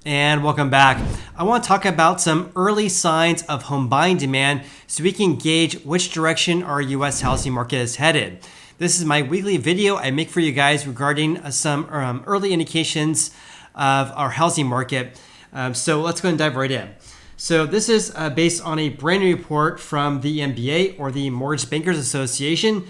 And welcome back. I want to talk about some early signs of home buying demand so we can gauge which direction our US housing market is headed. This is my weekly video I make for you guys regarding some early indications of our housing market. So let's go and dive right in. So this is based on a brand new report from the MBA, or the Mortgage Bankers Association,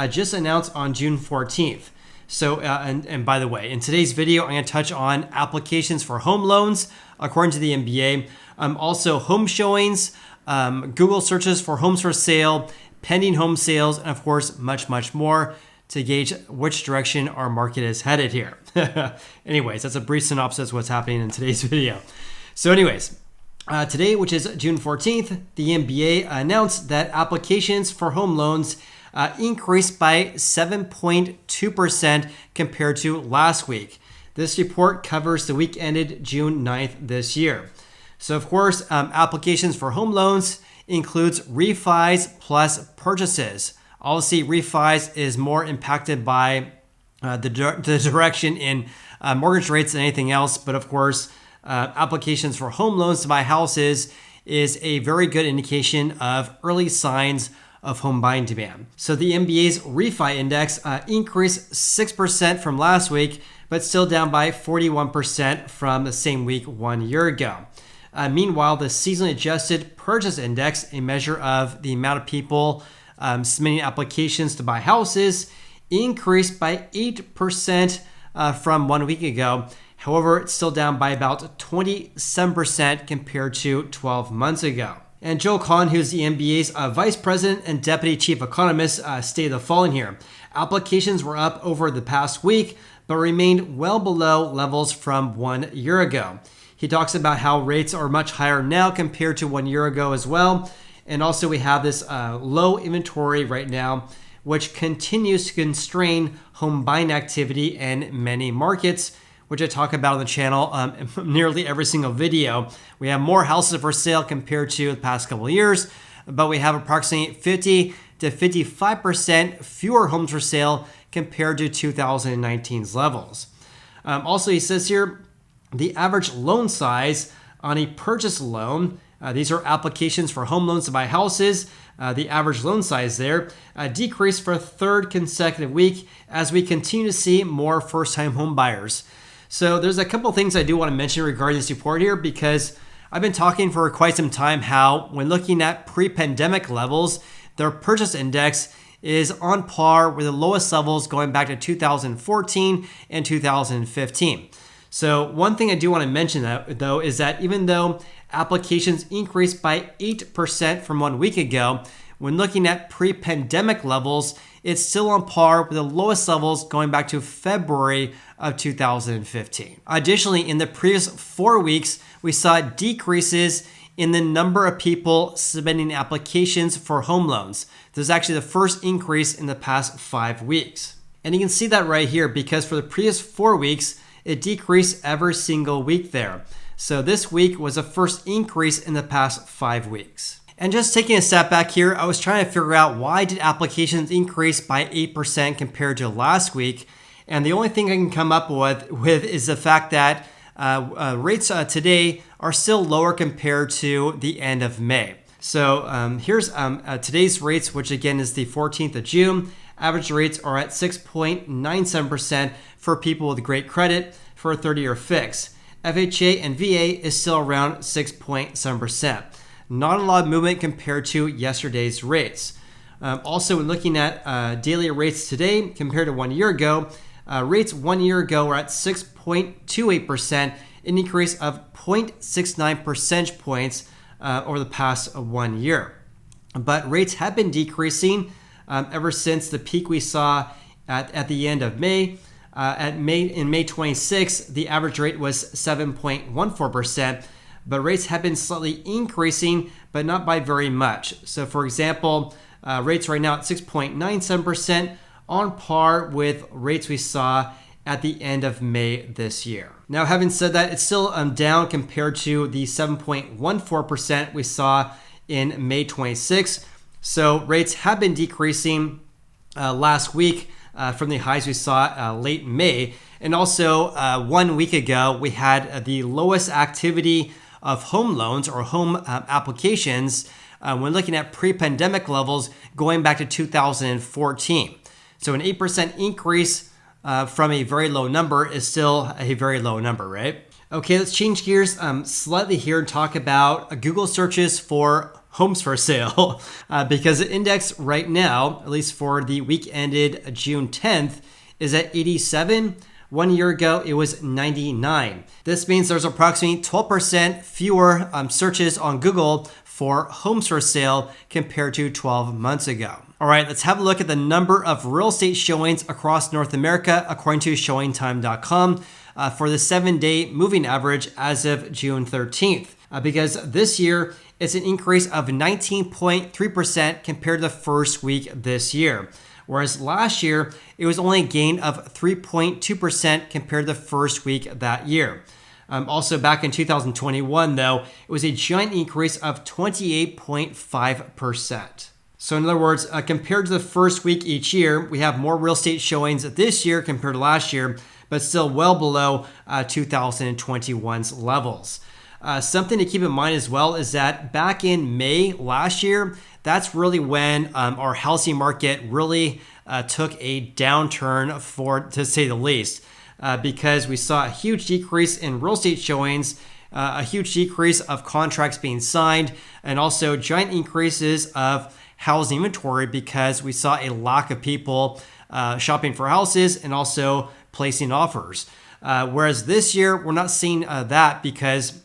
just announced on June 14th. So, and by the way, in today's video, I'm going to touch on applications for home loans, according to the MBA, also home showings, Google searches for homes for sale, pending home sales, and of course, much, much more to gauge which direction our market is headed here. Anyways, that's a brief synopsis of what's happening in today's video. So anyways, today, which is June 14th, the MBA announced that applications for home loans increased by 7.2% compared to last week. This report covers the week ended June 9th this year. So of course, applications for home loans includes refis plus purchases. Obviously, refis is more impacted by the direction in mortgage rates than anything else. But of course, applications for home loans to buy houses is a very good indication of early signs of home buying demand. So the MBA's refi index increased 6% from last week, but still down by 41% from the same week 1 year ago. Meanwhile, the seasonally adjusted purchase index, a measure of the amount of people submitting applications to buy houses, increased by 8% from 1 week ago. However, it's still down by about 27% compared to 12 months ago. And Joe Kahn, who's the MBA's vice president and deputy chief economist, stated the following here. Applications were up over the past week, but remained well below levels from 1 year ago. He talks about how rates are much higher now compared to 1 year ago as well. And also we have this low inventory right now, which continues to constrain home buying activity in many markets, which I talk about on the channel in nearly every single video. We have more houses for sale compared to the past couple of years, but we have approximately 50 to 55% fewer homes for sale compared to 2019's levels. Also, he says here, the average loan size on a purchase loan, these are applications for home loans to buy houses, the average loan size there decreased for a third consecutive week as we continue to see more first-time home buyers. So there's a couple things I do want to mention regarding this report here, because I've been talking for quite some time how when looking at pre-pandemic levels, their purchase index is on par with the lowest levels going back to 2014 and 2015. So one thing I do want to mention though is that even though applications increased by 8% from 1 week ago, when looking at pre-pandemic levels, it's still on par with the lowest levels going back to February of 2015. Additionally, in the previous 4 weeks, we saw decreases in the number of people submitting applications for home loans. This is actually the first increase in the past 5 weeks. And you can see that right here, because for the previous 4 weeks, it decreased every single week there. So this week was the first increase in the past 5 weeks. And just taking a step back here, I was trying to figure out why did applications increase by 8% compared to last week. And the only thing I can come up with is the fact that rates today are still lower compared to the end of May. So here's today's rates, which again is the 14th of June. Average rates are at 6.97% for people with great credit for a 30-year fix. FHA and VA is still around 6.7%. Not a lot of movement compared to yesterday's rates. Also, when looking at daily rates today compared to 1 year ago, rates 1 year ago were at 6.28%, an increase of 0.69 percentage points over the past 1 year. But rates have been decreasing ever since the peak we saw at the end of May. In May 26, the average rate was 7.14%. But rates have been slightly increasing, but not by very much. So for example, rates right now at 6.97%, on par with rates we saw at the end of May this year. Now, having said that, it's still down compared to the 7.14% we saw in May 26. So rates have been decreasing last week, from the highs we saw late May. And also 1 week ago, we had the lowest activity of home loans or home applications when looking at pre-pandemic levels going back to 2014. So an 8% increase from a very low number is still a very low number, right? Okay, let's change gears slightly here and talk about Google searches for homes for sale because the index right now, at least for the week ended June 10th, is at 87. 1 year ago, it was 99. This means there's approximately 12% fewer searches on Google for homes for sale compared to 12 months ago. All right, let's have a look at the number of real estate showings across North America according to showingtime.com for the 7-day moving average as of June 13th. Because this year, it's an increase of 19.3% compared to the first week this year. Whereas last year, it was only a gain of 3.2% compared to the first week that year. Also back in 2021, though, it was a giant increase of 28.5%. So in other words, compared to the first week each year, we have more real estate showings this year compared to last year, but still well below 2021's levels. Something to keep in mind as well is that back in May last year, that's really when our housing market really took a downturn, to say the least, because we saw a huge decrease in real estate showings, a huge decrease of contracts being signed, and also giant increases of housing inventory because we saw a lack of people shopping for houses and also placing offers. Whereas this year, we're not seeing that because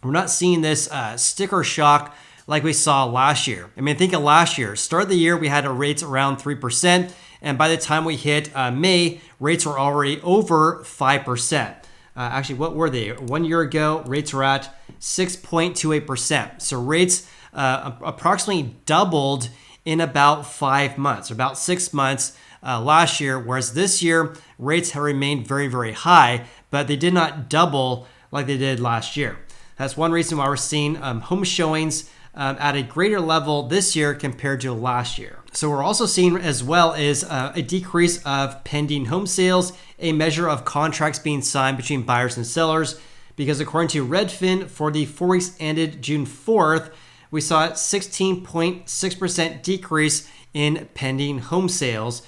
we're not seeing this sticker shock like we saw last year. I mean, think of last year. Start of the year, we had rates around 3%. And by the time we hit May, rates were already over 5%. Actually, what were they? 1 year ago, rates were at 6.28%. So rates approximately doubled in about 5 months, or about 6 months last year, whereas this year, rates have remained very, very high, but they did not double like they did last year. That's one reason why we're seeing home showings at a greater level this year compared to last year. So we're also seeing as well is a decrease of pending home sales, a measure of contracts being signed between buyers and sellers, because according to Redfin, for the 4 weeks ended June 4th, we saw a 16.6% decrease in pending home sales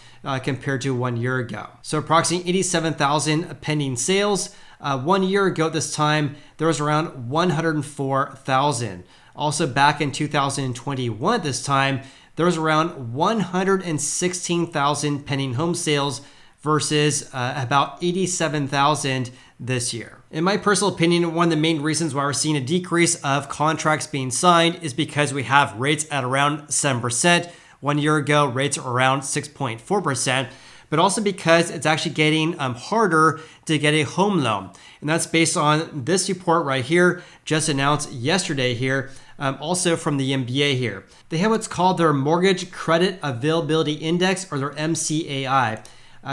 compared to 1 year ago. So approximately 87,000 pending sales. 1 year ago at this time, there was around 104,000. Also back in 2021 at this time, there was around 116,000 pending home sales versus about 87,000 this year. In my personal opinion, one of the main reasons why we're seeing a decrease of contracts being signed is because we have rates at around 7%. 1 year ago, rates are around 6.4%, but also because it's actually getting harder to get a home loan. And that's based on this report right here, just announced yesterday here, also from the MBA here. They have what's called their Mortgage Credit Availability Index, or their MCAI,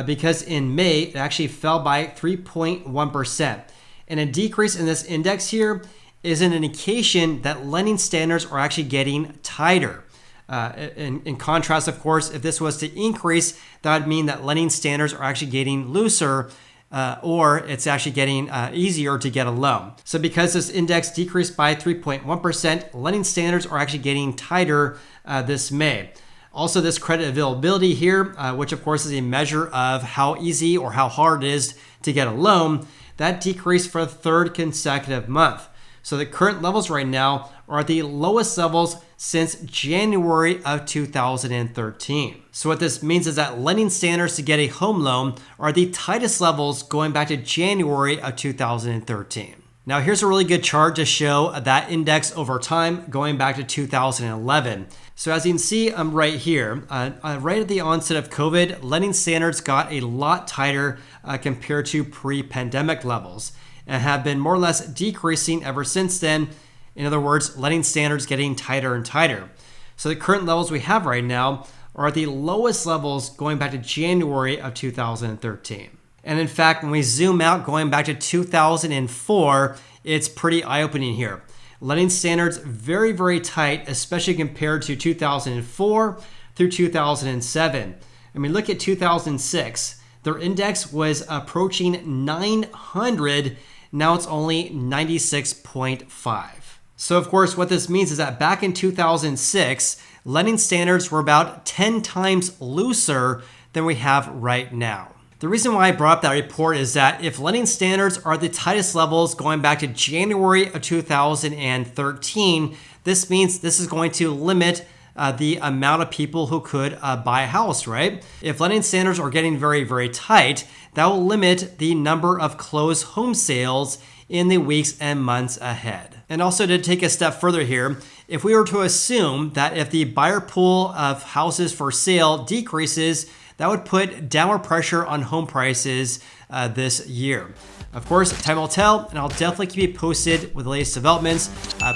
because in May, it actually fell by 3.1%. And a decrease in this index here is an indication that lending standards are actually getting tighter. In contrast, of course, if this was to increase, that would mean that lending standards are actually getting looser, or it's actually getting easier to get a loan. So because this index decreased by 3.1%, lending standards are actually getting tighter this May. Also, this credit availability here, which of course is a measure of how easy or how hard it is to get a loan, that decreased for the third consecutive month. So the current levels right now are at the lowest levels since January of 2013. So what this means is that lending standards to get a home loan are the tightest levels going back to January of 2013. Now here's a really good chart to show that index over time going back to 2011. So as you can see right here, right at the onset of COVID, lending standards got a lot tighter compared to pre-pandemic levels and have been more or less decreasing ever since then. In other words, lending standards getting tighter and tighter. So the current levels we have right now are at the lowest levels going back to January of 2013. And in fact, when we zoom out going back to 2004, it's pretty eye-opening here. Lending standards very, very tight, especially compared to 2004 through 2007. I mean, look at 2006. Their index was approaching 900. Now it's only 96.5. So of course, what this means is that back in 2006, lending standards were about 10 times looser than we have right now. The reason why I brought up that report is that if lending standards are the tightest levels going back to January of 2013, this means this is going to limit the amount of people who could buy a house, right? If lending standards are getting very, very tight, that will limit the number of closed home sales in the weeks and months ahead. And also to take a step further here, if we were to assume that if the buyer pool of houses for sale decreases, that would put downward pressure on home prices this year. Of course, time will tell, and I'll definitely keep you posted with the latest developments.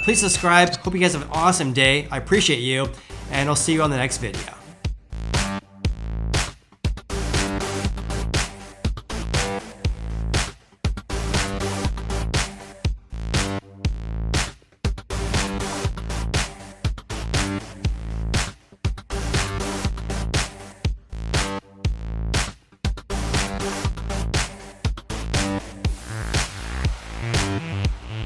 Please subscribe. Hope you guys have an awesome day. I appreciate you, and I'll see you on the next video.